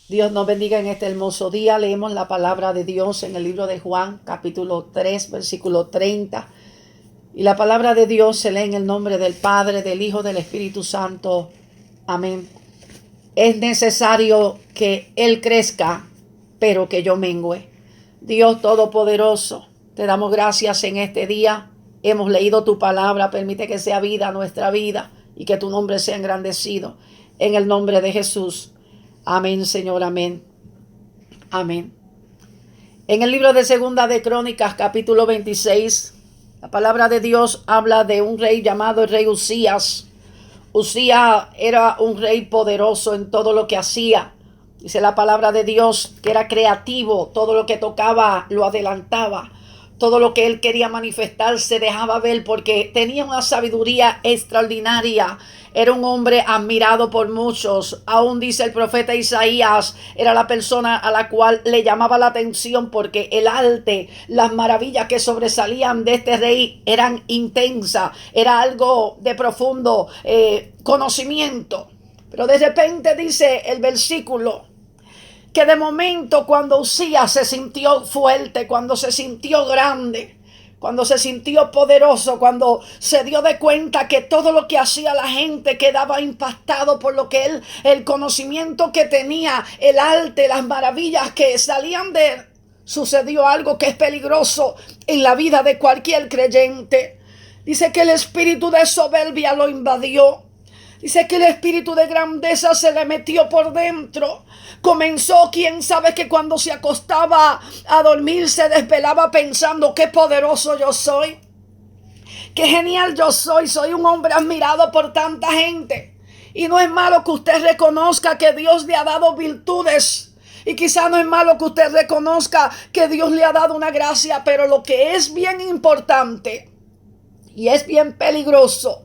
Dios nos bendiga en este hermoso día. Leemos la palabra de Dios en el libro de Juan, capítulo 3, versículo 30. Y la palabra de Dios se lee en el nombre del Padre, del Hijo, del Espíritu Santo. Amén. Es necesario que Él crezca, pero que yo mengüe. Dios Todopoderoso, te damos gracias en este día. Hemos leído tu palabra. Permite que sea vida nuestra vida y que tu nombre sea engrandecido. En el nombre de Jesús. Amén, Señor, amén. Amén. En el libro de Segunda de Crónicas, capítulo 26, la palabra de Dios habla de un rey llamado el rey Usías. Usías era un rey poderoso en todo lo que hacía. Dice la palabra de Dios que era creativo, todo lo que tocaba lo adelantaba. Todo lo que él quería manifestar se dejaba ver porque tenía una sabiduría extraordinaria. Era un hombre admirado por muchos. Aún dice el profeta Isaías, era la persona a la cual le llamaba la atención porque el arte, las maravillas que sobresalían de este rey eran intensas. Era algo de profundo conocimiento. Pero de repente dice el versículo que de momento cuando Usías se sintió fuerte, cuando se sintió grande, cuando se sintió poderoso, cuando se dio de cuenta que todo lo que hacía la gente quedaba impactado por lo que él, el conocimiento que tenía, el arte, las maravillas que salían de él, sucedió algo que es peligroso en la vida de cualquier creyente. Dice que el espíritu de soberbia lo invadió. Dice que el espíritu de grandeza se le metió por dentro. Comenzó, quién sabe, que cuando se acostaba a dormir se desvelaba pensando: qué poderoso yo soy, qué genial yo soy, soy un hombre admirado por tanta gente. Y no es malo que usted reconozca que Dios le ha dado virtudes. Y quizá no es malo que usted reconozca que Dios le ha dado una gracia. Pero lo que es bien importante y es bien peligroso,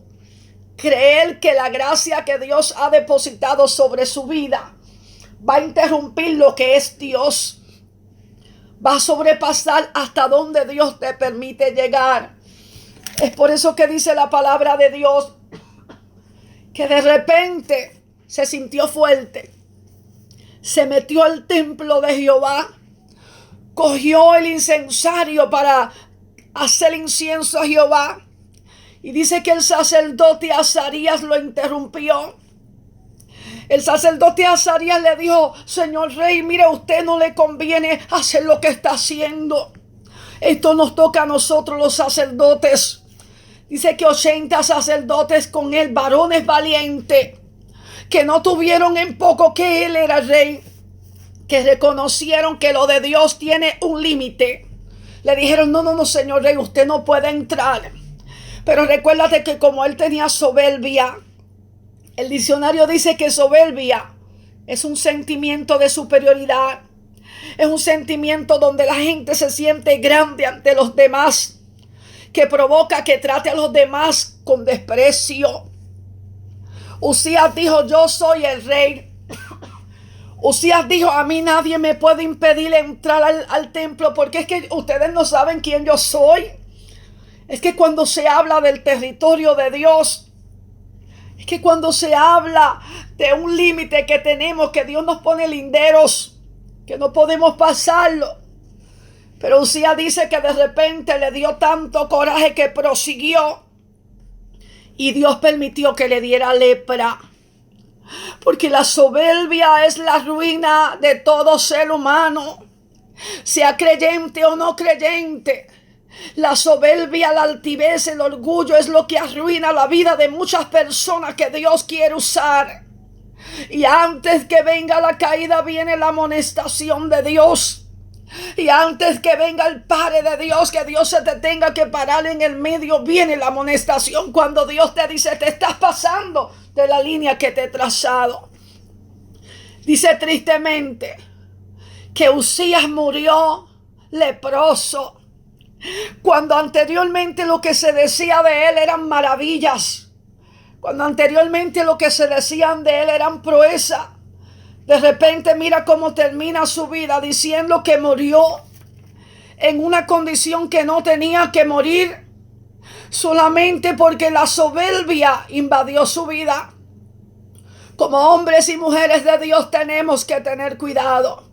creer que la gracia que Dios ha depositado sobre su vida va a interrumpir lo que es Dios. Va a sobrepasar hasta donde Dios te permite llegar. Es por eso que dice la palabra de Dios que de repente se sintió fuerte. Se metió al templo de Jehová. Cogió el incensario para hacer incienso a Jehová. Y dice que el sacerdote Azarías lo interrumpió. El sacerdote Azarías le dijo: señor rey, mire, a usted no le conviene hacer lo que está haciendo. Esto nos toca a nosotros los sacerdotes. Dice que 80 sacerdotes con él, varones valientes, que no tuvieron en poco que él era rey, que reconocieron que lo de Dios tiene un límite. Le dijeron: no, señor rey, usted no puede entrar. Pero recuérdate que como él tenía soberbia, el diccionario dice que soberbia es un sentimiento de superioridad. Es un sentimiento donde la gente se siente grande ante los demás, que provoca que trate a los demás con desprecio. Usías dijo: yo soy el rey. Usías dijo: a mí nadie me puede impedir entrar al templo, porque es que ustedes no saben quién yo soy. Es que cuando se habla del territorio de Dios, es que cuando se habla de un límite que tenemos, que Dios nos pone linderos, que no podemos pasarlo. Pero Usías dice que de repente le dio tanto coraje que prosiguió. Y Dios permitió que le diera lepra. Porque la soberbia es la ruina de todo ser humano, sea creyente o no creyente. La soberbia, la altivez, el orgullo es lo que arruina la vida de muchas personas que Dios quiere usar. Y antes que venga la caída viene la amonestación de Dios. Y antes que venga el Padre de Dios, que Dios se te tenga que parar en el medio, viene la amonestación cuando Dios te dice: te estás pasando de la línea que te he trazado. Dice tristemente que Usías murió leproso, cuando anteriormente lo que se decía de él eran maravillas, cuando anteriormente lo que se decían de él eran proezas. De repente mira cómo termina su vida, diciendo que murió en una condición que no tenía que morir, solamente porque la soberbia invadió su vida. Como hombres y mujeres de Dios tenemos que tener cuidado.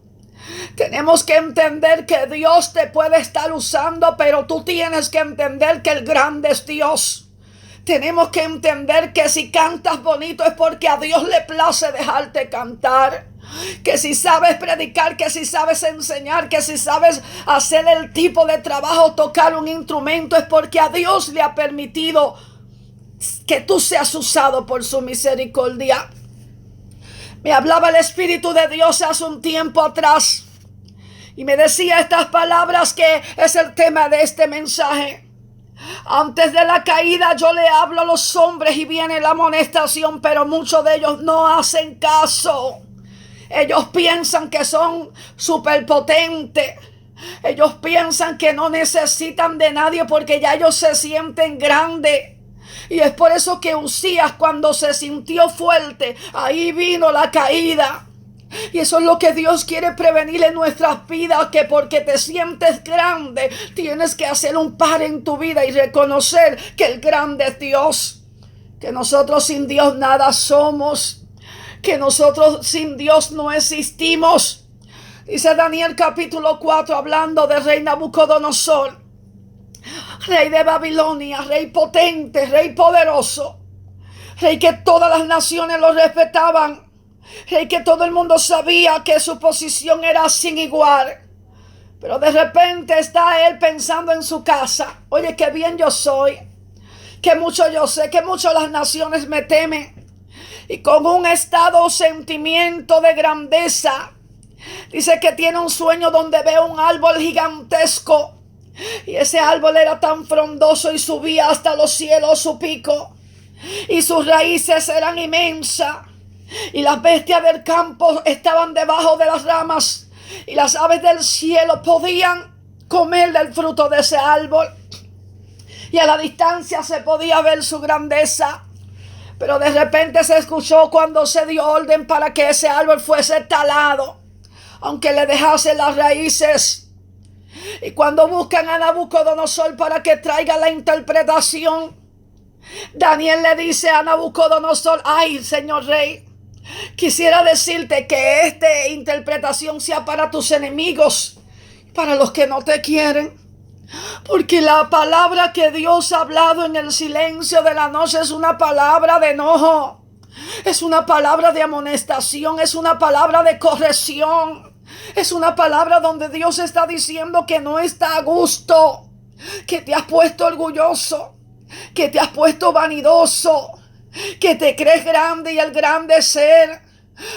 Tenemos que entender que Dios te puede estar usando, pero tú tienes que entender que el grande es Dios. Tenemos que entender que si cantas bonito es porque a Dios le place dejarte cantar. Que si sabes predicar, que si sabes enseñar, que si sabes hacer el tipo de trabajo, tocar un instrumento, es porque a Dios le ha permitido que tú seas usado por su misericordia. Me hablaba el Espíritu de Dios hace un tiempo atrás y me decía estas palabras que es el tema de este mensaje. Antes de la caída yo le hablo a los hombres y viene la amonestación, pero muchos de ellos no hacen caso. Ellos piensan que son superpotentes. Ellos piensan que no necesitan de nadie porque ya ellos se sienten grandes. Y es por eso que Usías, cuando se sintió fuerte, ahí vino la caída. Y eso es lo que Dios quiere prevenir en nuestras vidas, que porque te sientes grande, tienes que hacer un par en tu vida y reconocer que el grande es Dios. Que nosotros sin Dios nada somos. Que nosotros sin Dios no existimos. Dice Daniel capítulo 4, hablando del rey Nabucodonosor. Rey de Babilonia, rey potente, rey poderoso. Rey que todas las naciones lo respetaban. Rey que todo el mundo sabía que su posición era sin igual. Pero de repente está él pensando en su casa. Oye, qué bien yo soy. Que mucho yo sé, que mucho las naciones me temen. Y con un estado o sentimiento de grandeza. Dice que tiene un sueño donde ve un árbol gigantesco. Y ese árbol era tan frondoso y subía hasta los cielos su pico. Y sus raíces eran inmensas. Y las bestias del campo estaban debajo de las ramas. Y las aves del cielo podían comer del fruto de ese árbol. Y a la distancia se podía ver su grandeza. Pero de repente se escuchó cuando se dio orden para que ese árbol fuese talado, aunque le dejase las raíces. Y cuando buscan a Nabucodonosor para que traiga la interpretación, Daniel le dice a Nabucodonosor: ay, señor rey, quisiera decirte que esta interpretación sea para tus enemigos, para los que no te quieren. Porque la palabra que Dios ha hablado en el silencio de la noche es una palabra de enojo. Es una palabra de amonestación, es una palabra de corrección. Es una palabra donde Dios está diciendo que no está a gusto, que te has puesto orgulloso, que te has puesto vanidoso, que te crees grande y el grande ser.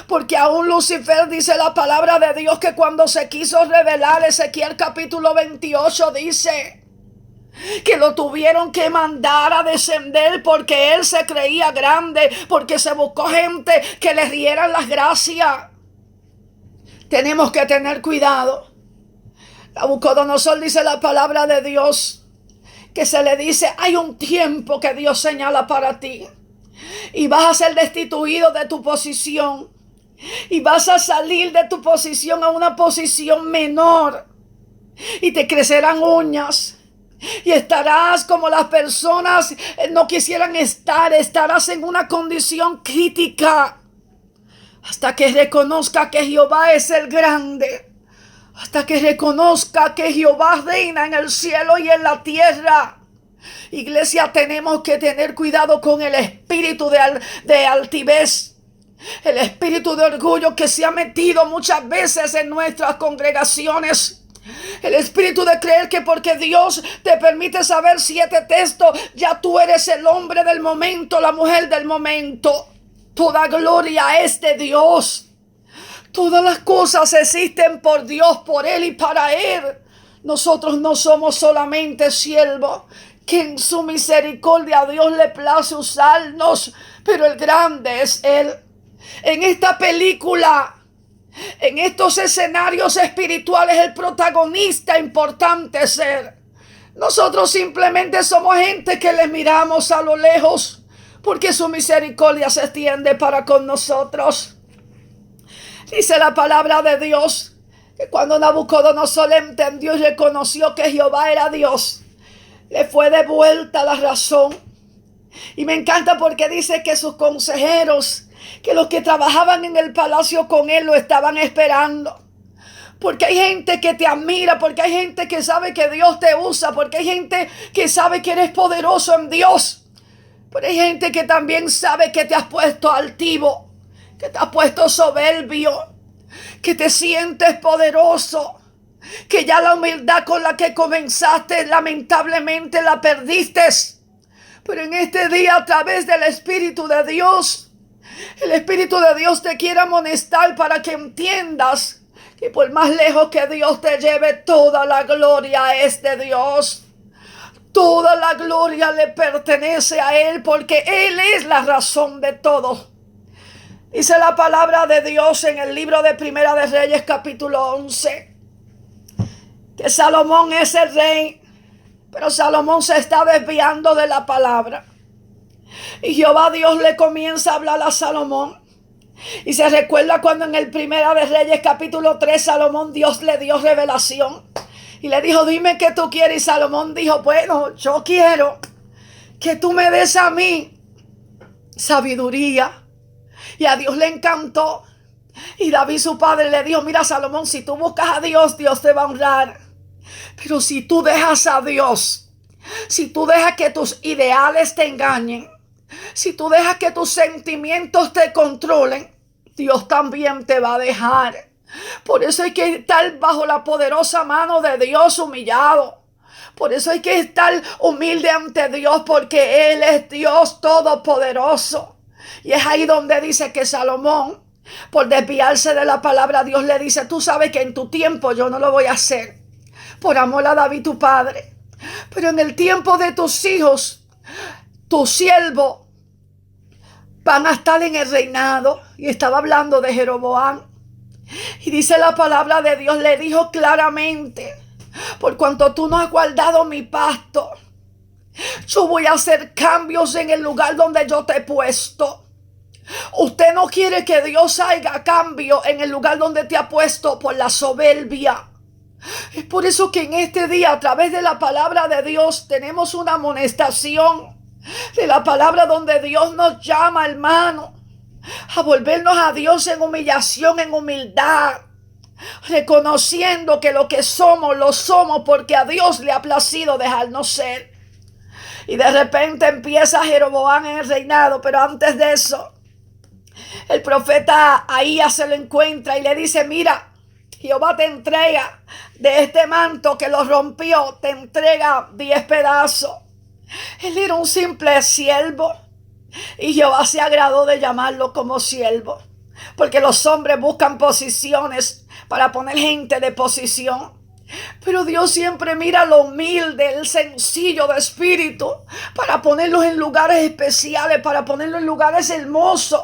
Porque aún Lucifer, dice la palabra de Dios, que cuando se quiso revelar, Ezequiel capítulo 28 dice que lo tuvieron que mandar a descender porque él se creía grande, porque se buscó gente que le dieran las gracias. Tenemos que tener cuidado. Nabucodonosor, dice la palabra de Dios, que se le dice: hay un tiempo que Dios señala para ti y vas a ser destituido de tu posición y vas a salir de tu posición a una posición menor y te crecerán uñas y estarás como las personas no quisieran estar. Estarás en una condición crítica hasta que reconozca que Jehová es el grande, hasta que reconozca que Jehová reina en el cielo y en la tierra. Iglesia, tenemos que tener cuidado con el espíritu de altivez, el espíritu de orgullo que se ha metido muchas veces en nuestras congregaciones. El espíritu de creer que porque Dios te permite saber 7 textos, ya tú eres el hombre del momento, la mujer del momento. Toda gloria es de Dios. Todas las cosas existen por Dios, por Él y para Él. Nosotros no somos solamente siervos, que en su misericordia a Dios le place usarnos, pero el grande es Él. En esta película, en estos escenarios espirituales, el protagonista importante es Él. Nosotros simplemente somos gente que le miramos a lo lejos, porque su misericordia se extiende para con nosotros. Dice la palabra de Dios que cuando Nabucodonosor entendió y reconoció que Jehová era Dios, le fue devuelta la razón. Y me encanta porque dice que sus consejeros que los que trabajaban en el palacio con él lo estaban esperando. Porque hay gente que te admira, porque hay gente que sabe que Dios te usa, porque hay gente que sabe que eres poderoso en Dios. Pero hay gente que también sabe que te has puesto altivo, que te has puesto soberbio, que te sientes poderoso, que ya la humildad con la que comenzaste lamentablemente la perdiste. Pero en este día, a través del Espíritu de Dios, el Espíritu de Dios te quiere amonestar para que entiendas que por más lejos que Dios te lleve, toda la gloria es de Dios. Toda la gloria le pertenece a Él, porque Él es la razón de todo. Dice la palabra de Dios en el libro de Primera de Reyes, capítulo 11, que Salomón es el rey, pero Salomón se está desviando de la palabra. Y Jehová Dios le comienza a hablar a Salomón. Y se recuerda cuando en el Primera de Reyes capítulo 3 Salomón, Dios le dio revelación y le dijo: dime qué tú quieres. Y Salomón dijo: bueno, yo quiero que tú me des a mí sabiduría. Y a Dios le encantó. Y David su padre le dijo: mira, Salomón, si tú buscas a Dios, Dios te va a honrar. Pero si tú dejas a Dios, si tú dejas que tus ideales te engañen, si tú dejas que tus sentimientos te controlen, Dios también te va a dejar. Por eso hay que estar bajo la poderosa mano de Dios, humillado. Por eso hay que estar humilde ante Dios, porque Él es Dios todopoderoso. Y es ahí donde dice que Salomón, por desviarse de la palabra, Dios le dice: tú sabes que en tu tiempo yo no lo voy a hacer, por amor a David tu padre. Pero en el tiempo de tus hijos, tu siervo, van a estar en el reinado. Y estaba hablando de Jeroboam. Y dice la palabra de Dios, le dijo claramente: por cuanto tú no has guardado mi pacto, yo voy a hacer cambios en el lugar donde yo te he puesto. Usted no quiere que Dios haga cambio en el lugar donde te ha puesto por la soberbia. Es por eso que en este día, a través de la palabra de Dios, tenemos una amonestación de la palabra donde Dios nos llama, hermano, a volvernos a Dios en humillación, en humildad, reconociendo que lo que somos, lo somos porque a Dios le ha placido dejarnos ser. Y de repente empieza Jeroboam en el reinado, pero antes de eso, el profeta Ahías se lo encuentra y le dice: mira, Jehová te entrega de este manto que lo rompió, te entrega 10 pedazos. Él era un simple siervo y Jehová se agradó de llamarlo como siervo, porque los hombres buscan posiciones para poner gente de posición. Pero Dios siempre mira lo humilde, el sencillo de espíritu, para ponerlos en lugares especiales, para ponerlos en lugares hermosos,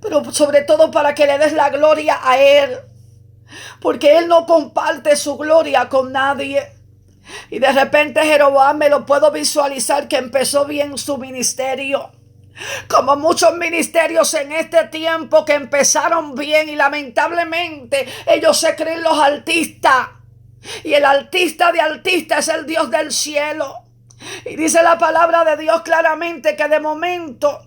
pero sobre todo para que le des la gloria a Él, porque Él no comparte su gloria con nadie. Y de repente Jeroboam, me lo puedo visualizar, que empezó bien su ministerio, como muchos ministerios en este tiempo que empezaron bien y lamentablemente ellos se creen los artistas. Y el artista de artistas es el Dios del cielo. Y dice la palabra de Dios claramente que de momento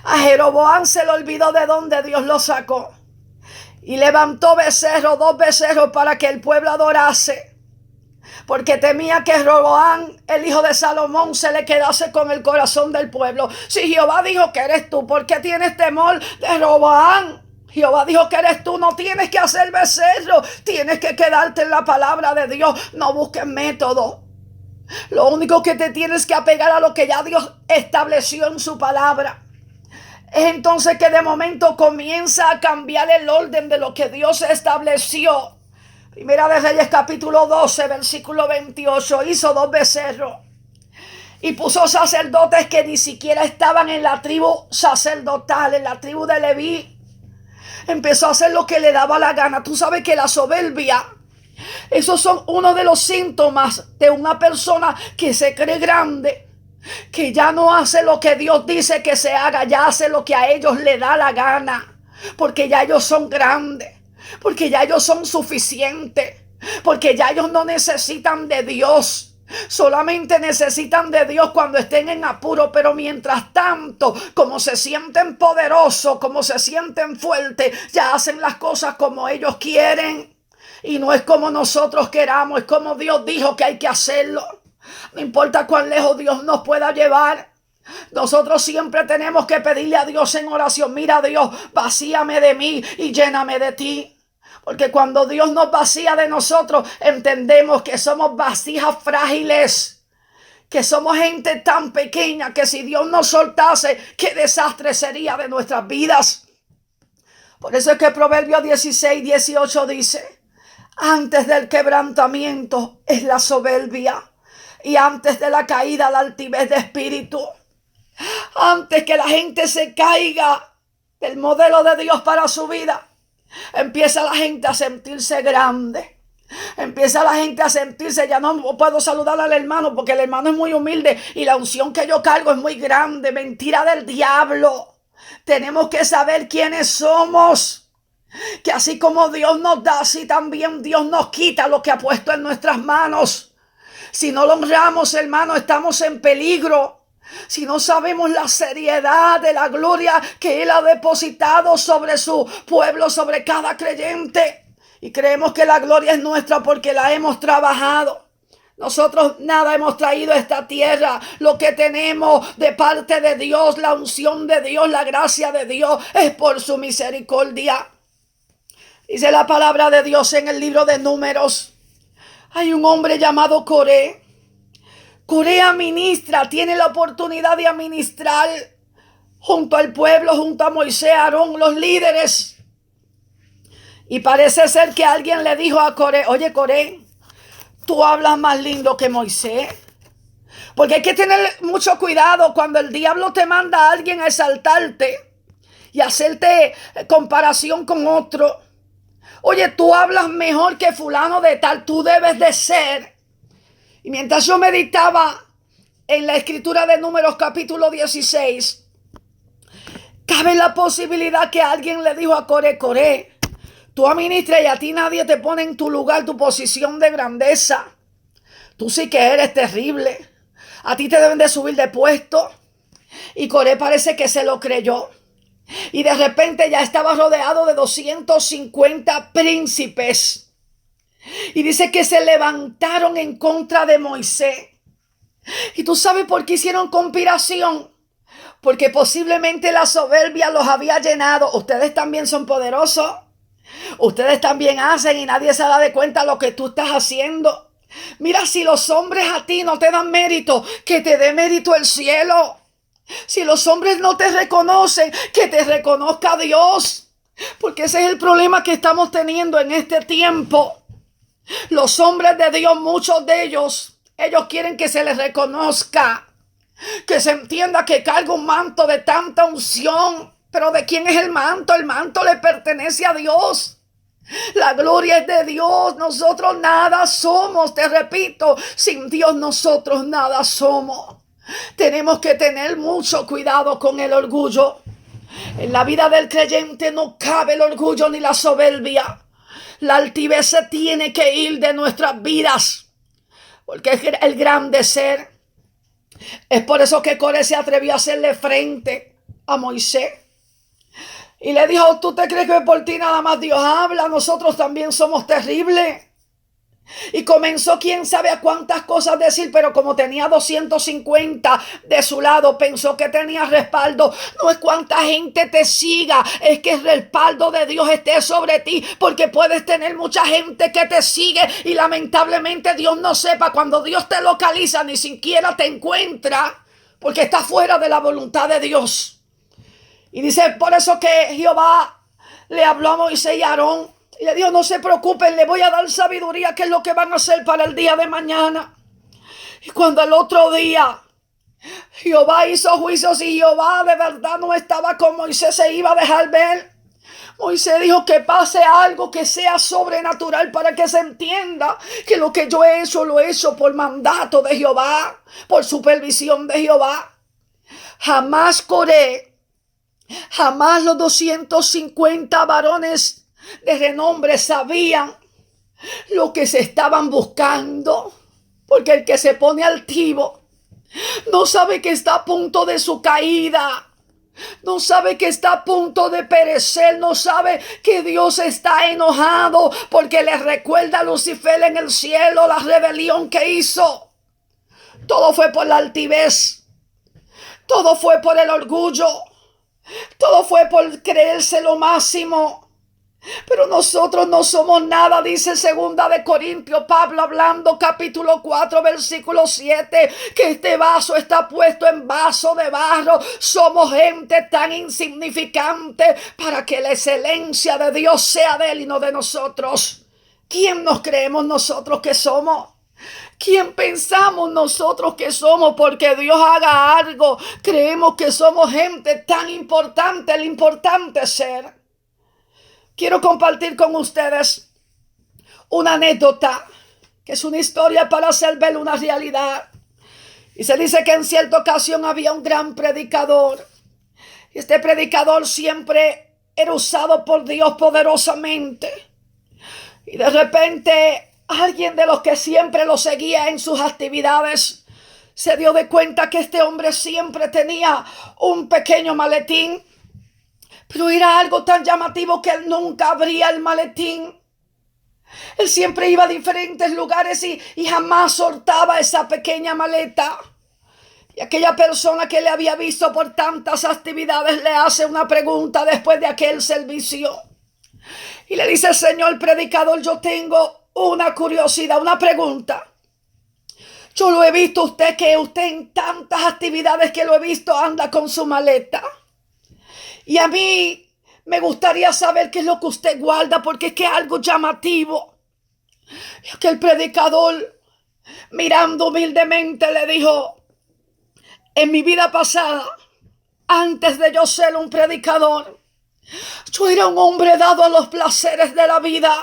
a Jeroboam se le olvidó de dónde Dios lo sacó. Y levantó becerros, 2 becerros, para que el pueblo adorase, porque temía que Jeroboam, el hijo de Salomón, se le quedase con el corazón del pueblo. Si Jehová dijo que eres tú, ¿por qué tienes temor de Jeroboam? Jehová dijo que eres tú, no tienes que hacer becerro, tienes que quedarte en la palabra de Dios. No busques métodos. Lo único que te tienes que apegar a lo que ya Dios estableció en su palabra. Es entonces que de momento comienza a cambiar el orden de lo que Dios estableció. Primera de Reyes capítulo 12, versículo 28. Hizo 2 becerros y puso sacerdotes que ni siquiera estaban en la tribu sacerdotal, en la tribu de Leví. Empezó a hacer lo que le daba la gana. Tú sabes que la soberbia, esos son uno de los síntomas de una persona que se cree grande, que ya no hace lo que Dios dice que se haga, ya hace lo que a ellos le da la gana, porque ya ellos son grandes, porque ya ellos son suficientes, porque ya ellos no necesitan de Dios. Solamente necesitan de Dios cuando estén en apuro, pero mientras tanto, como se sienten poderosos, como se sienten fuertes, ya hacen las cosas como ellos quieren. Y no es como nosotros queramos, es como Dios dijo que hay que hacerlo. No importa cuán lejos Dios nos pueda llevar. Nosotros siempre tenemos que pedirle a Dios en oración: mira, Dios, vacíame de mí y lléname de ti. Porque cuando Dios nos vacía de nosotros, entendemos que somos vasijas frágiles, que somos gente tan pequeña que si Dios nos soltase, qué desastre sería de nuestras vidas. Por eso es que Proverbios 16:18 dice: antes del quebrantamiento es la soberbia, y antes de la caída la altivez de espíritu. Antes que la gente se caiga del modelo de Dios para su vida, empieza la gente a sentirse grande. Empieza la gente a sentirse: ya no puedo saludar al hermano porque el hermano es muy humilde y la unción que yo cargo es muy grande. Mentira del diablo. Tenemos que saber quiénes somos. Que así como Dios nos da, así también Dios nos quita lo que ha puesto en nuestras manos. Si no lo honramos, hermano, estamos en peligro. Si no sabemos la seriedad de la gloria que Él ha depositado sobre su pueblo, sobre cada creyente, y creemos que la gloria es nuestra porque la hemos trabajado. Nosotros nada hemos traído a esta tierra. Lo que tenemos de parte de Dios, la unción de Dios, la gracia de Dios, es por su misericordia. Dice la palabra de Dios en el libro de Números. Hay un hombre llamado Coré. Coré administra, tiene la oportunidad de administrar junto al pueblo, junto a Moisés, Aarón, los líderes. Y parece ser que alguien le dijo a Coré: oye, Coré, tú hablas más lindo que Moisés. Porque hay que tener mucho cuidado cuando el diablo te manda a alguien a exaltarte y hacerte comparación con otro. Oye, tú hablas mejor que fulano de tal, tú debes de ser. Y mientras yo meditaba en la escritura de Números capítulo 16, cabe la posibilidad que alguien le dijo a Coré: Coré, tú administras y a ti nadie te pone en tu lugar, tu posición de grandeza. Tú sí que eres terrible. A ti te deben de subir de puesto. Y Coré parece que se lo creyó. Y de repente ya estaba rodeado de 250 príncipes. Y dice que se levantaron en contra de Moisés. ¿Y tú sabes por qué hicieron conspiración? Porque posiblemente la soberbia los había llenado. Ustedes también son poderosos. Ustedes también hacen y nadie se da de cuenta lo que tú estás haciendo. Mira, si los hombres a ti no te dan mérito, que te dé mérito el cielo. Si los hombres no te reconocen, que te reconozca Dios. Porque ese es el problema que estamos teniendo en este tiempo. Los hombres de Dios, muchos de ellos quieren que se les reconozca, que se entienda que carga un manto de tanta unción. Pero ¿de quién es el manto? El manto le pertenece a Dios. La gloria es de Dios. Nosotros nada somos. Te repito, sin Dios nosotros nada somos. Tenemos que tener mucho cuidado con el orgullo. En la vida del creyente no cabe el orgullo ni la soberbia. La altivez se tiene que ir de nuestras vidas, porque es el grande ser. Es por eso que Coré se atrevió a hacerle frente a Moisés. Y le dijo: ¿tú te crees que por ti nada más Dios habla? Nosotros también somos terribles. Y comenzó quién sabe a cuántas cosas decir, pero como tenía 250 de su lado, pensó que tenía respaldo. No es cuánta gente te siga, es que el respaldo de Dios esté sobre ti, porque puedes tener mucha gente que te sigue y lamentablemente Dios no sepa. Cuando Dios te localiza, ni siquiera te encuentra, porque está fuera de la voluntad de Dios. Y dice, por eso que Jehová le habló a Moisés y a Aarón y le dijo: no se preocupen, le voy a dar sabiduría, que es lo que van a hacer para el día de mañana. Y cuando el otro día Jehová hizo juicios y Jehová de verdad no estaba con Moisés, se iba a dejar ver. Moisés dijo: que pase algo que sea sobrenatural para que se entienda que lo que yo he hecho, lo he hecho por mandato de Jehová, por supervisión de Jehová. Jamás Coré, jamás los 250 varones de renombre sabían lo que se estaban buscando. Porque el que se pone altivo no sabe que está a punto de su caída. No sabe que está a punto de perecer. No sabe que Dios está enojado porque le recuerda a Lucifer en el cielo la rebelión que hizo. Todo fue por la altivez. Todo fue por el orgullo. Todo fue por creerse lo máximo. Pero nosotros no somos nada, dice 2 Corintios, Pablo hablando, capítulo 4, versículo 7, que este vaso está puesto en vaso de barro. Somos gente tan insignificante para que la excelencia de Dios sea de Él y no de nosotros. ¿Quién nos creemos nosotros que somos? ¿Quién pensamos nosotros que somos porque Dios haga algo? Creemos que somos gente tan importante, el importante es ser. Quiero compartir con ustedes una anécdota que es una historia para hacer ver una realidad. Y se dice que en cierta ocasión había un gran predicador. Y este predicador siempre era usado por Dios poderosamente. Y de repente alguien de los que siempre lo seguía en sus actividades se dio de cuenta que este hombre siempre tenía un pequeño maletín. Pero era algo tan llamativo que él nunca abría el maletín. Él siempre iba a diferentes lugares y jamás soltaba esa pequeña maleta. Y aquella persona que le había visto por tantas actividades le hace una pregunta después de aquel servicio. Y le dice: señor predicador, yo tengo una curiosidad, una pregunta. Yo lo he visto usted en tantas actividades que lo he visto anda con su maleta. Y a mí me gustaría saber qué es lo que usted guarda, porque es que es algo llamativo. Y aquel predicador, mirando humildemente, le dijo: en mi vida pasada, antes de yo ser un predicador, yo era un hombre dado a los placeres de la vida.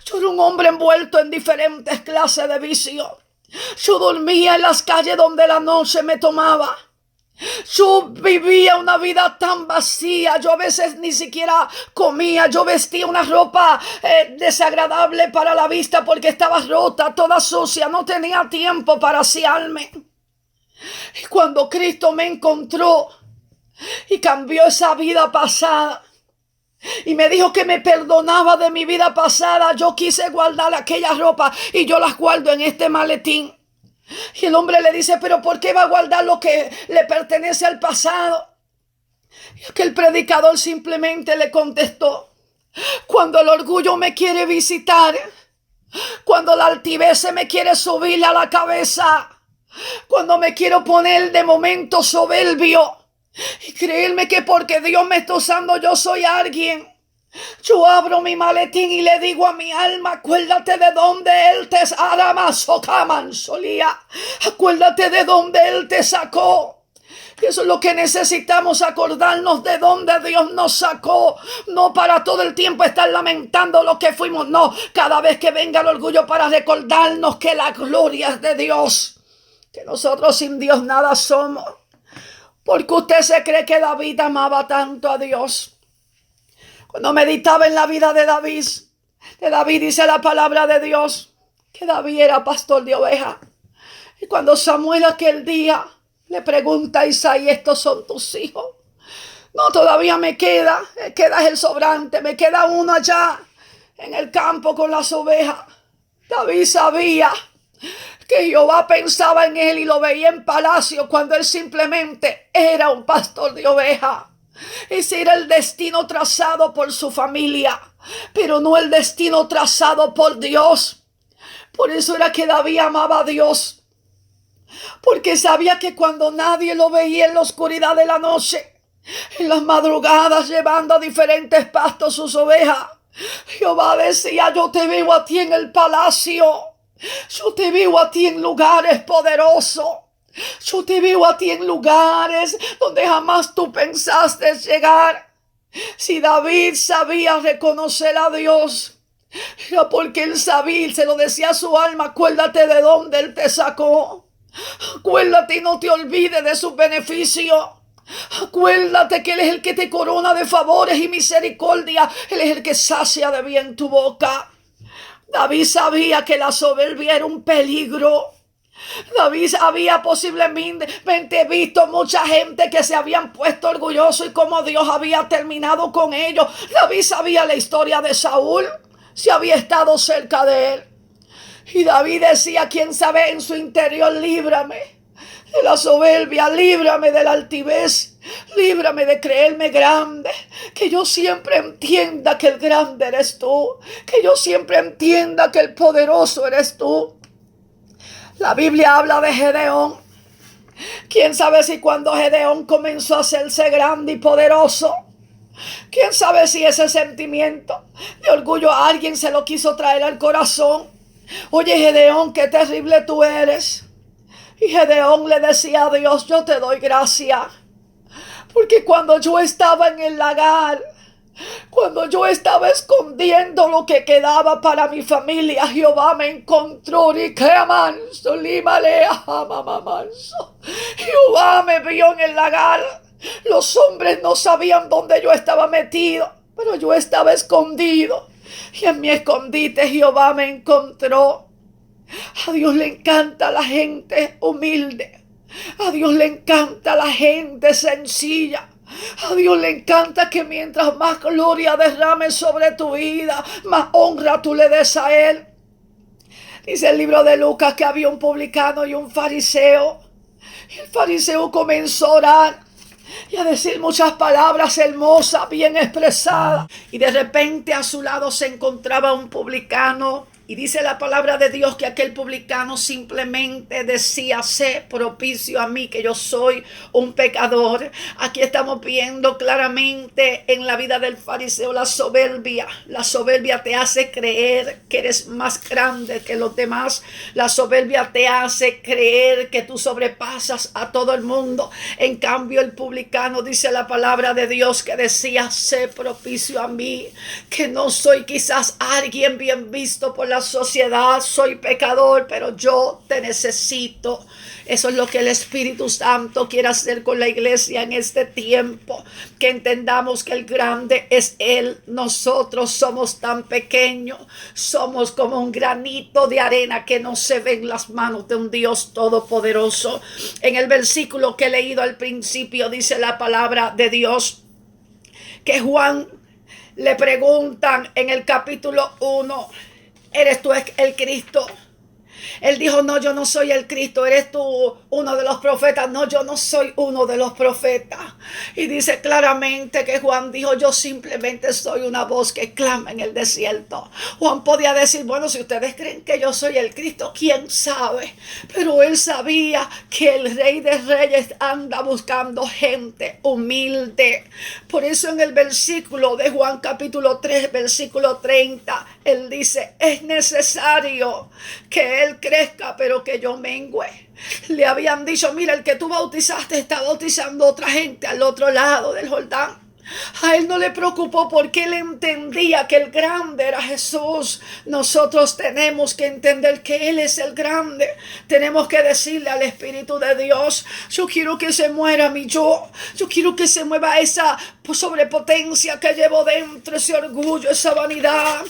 Yo era un hombre envuelto en diferentes clases de vicios. Yo dormía en las calles donde la noche me tomaba. Yo vivía una vida tan vacía. Yo a veces ni siquiera comía. Yo vestía una ropa desagradable para la vista porque estaba rota, toda sucia. No tenía tiempo para asearme. Y cuando Cristo me encontró y cambió esa vida pasada y me dijo que me perdonaba de mi vida pasada, yo quise guardar aquella ropa y yo las guardo en este maletín. Y el hombre le dice: pero ¿por qué va a guardar lo que le pertenece al pasado? Y aquel predicador simplemente le contestó: cuando el orgullo me quiere visitar, cuando la altivez se me quiere subir a la cabeza, cuando me quiero poner de momento soberbio y creerme que porque Dios me está usando yo soy alguien, yo abro mi maletín y le digo a mi alma: acuérdate de donde Él te acuérdate de donde Él te sacó. Eso es lo que necesitamos, acordarnos de donde Dios nos sacó. No para todo el tiempo estar lamentando lo que fuimos. No, cada vez que venga el orgullo, para recordarnos que la gloria es de Dios, que nosotros sin Dios nada somos. Porque usted se cree que David amaba tanto a Dios. Cuando meditaba en la vida de David dice la palabra de Dios que David era pastor de ovejas. Y cuando Samuel aquel día le pregunta a Isaí: estos son tus hijos. No, todavía me queda el sobrante, me queda uno allá en el campo con las ovejas. David sabía que Jehová pensaba en él y lo veía en palacio cuando él simplemente era un pastor de ovejas. Ese era el destino trazado por su familia, pero no el destino trazado por Dios. Por eso era que David amaba a Dios, porque sabía que cuando nadie lo veía en la oscuridad de la noche, en las madrugadas llevando a diferentes pastos sus ovejas, Jehová decía: yo te veo a ti en el palacio, yo te veo a ti en lugares poderosos. Yo te veo a ti en lugares donde jamás tú pensaste llegar. Si David sabía reconocer a Dios, era porque él sabía y se lo decía a su alma: acuérdate de dónde Él te sacó. Acuérdate y no te olvides de sus beneficios. Acuérdate que Él es el que te corona de favores y misericordia. Él es el que sacia de bien tu boca. David sabía que la soberbia era un peligro. David había posiblemente visto mucha gente que se habían puesto orgullosos y cómo Dios había terminado con ellos. David sabía la historia de Saúl, si había estado cerca de él. Y David decía, quién sabe en su interior, líbrame de la soberbia, líbrame de la altivez, líbrame de creerme grande, que yo siempre entienda que el grande eres tú, que yo siempre entienda que el poderoso eres tú. La Biblia habla de Gedeón. Quién sabe si cuando Gedeón comenzó a hacerse grande y poderoso, quién sabe si ese sentimiento de orgullo a alguien se lo quiso traer al corazón. Oye, Gedeón, qué terrible tú eres. Y Gedeón le decía a Dios, yo te doy gracias, porque cuando yo estaba en el lagar, cuando yo estaba escondiendo lo que quedaba para mi familia, Jehová me encontró. Jehová me vio en el lagar. Los hombres no sabían dónde yo estaba metido, pero yo estaba escondido. Y en mi escondite Jehová me encontró. A Dios le encanta la gente humilde. A Dios le encanta la gente sencilla. A Dios le encanta que mientras más gloria derrame sobre tu vida, más honra tú le des a Él. Dice el libro de Lucas que había un publicano y un fariseo. Y el fariseo comenzó a orar y a decir muchas palabras hermosas, bien expresadas. Y de repente a su lado se encontraba un publicano. Y dice la palabra de Dios que aquel publicano simplemente decía, sé propicio a mí, que yo soy un pecador. Aquí estamos viendo claramente en la vida del fariseo la soberbia. La soberbia te hace creer que eres más grande que los demás. La soberbia te hace creer que tú sobrepasas a todo el mundo. En cambio, el publicano, dice la palabra de Dios, que decía, sé propicio a mí, que no soy quizás alguien bien visto por la sociedad, soy pecador, pero yo te necesito. Eso es lo que el Espíritu Santo quiere hacer con la iglesia en este tiempo, que entendamos que el grande es Él. Nosotros somos tan pequeños, somos como un granito de arena que no se ve en las manos de un Dios todopoderoso. En el versículo que he leído al principio dice la palabra de Dios que Juan le preguntan en el capítulo 1, ¿eres tú el Cristo? Él dijo, no, yo no soy el Cristo. ¿Eres tú uno de los profetas? No, yo no soy uno de los profetas. Y dice claramente que Juan dijo, yo simplemente soy una voz que clama en el desierto. Juan podía decir, bueno, si ustedes creen que yo soy el Cristo, quién sabe. Pero él sabía que el Rey de Reyes anda buscando gente humilde. Por eso en el versículo de Juan capítulo 3, versículo 30, él dice, es necesario que Él crezca, pero que yo mengüe. Le habían dicho, mira, el que tú bautizaste está bautizando a otra gente al otro lado del Jordán. A él no le preocupó porque él entendía que el grande era Jesús. Nosotros tenemos que entender que Él es el grande. Tenemos que decirle al Espíritu de Dios, yo quiero que se muera mi yo. Yo quiero que se mueva esa sobrepotencia que llevo dentro, ese orgullo, esa vanidad,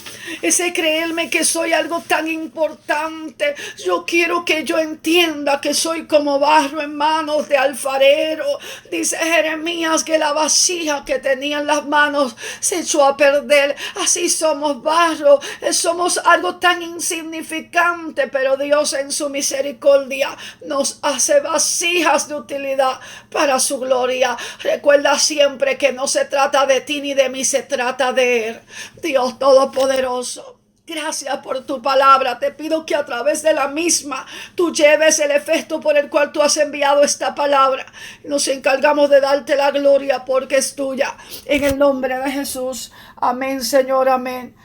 ese creerme que soy algo tan importante. Yo quiero que yo entienda que soy como barro en manos de alfarero. Dice Jeremías que la vasija que tenía en las manos se echó a perder. Así somos barro, somos algo tan insignificante, pero Dios en su misericordia nos hace vasijas de utilidad para su gloria. Recuerda siempre que no se trata de ti ni de mí, se trata de Él, Dios Todopoderoso. Gracias por tu palabra. Te pido que a través de la misma tú lleves el efecto por el cual tú has enviado esta palabra. Nos encargamos de darte la gloria porque es tuya. En el nombre de Jesús. Amén, Señor, amén.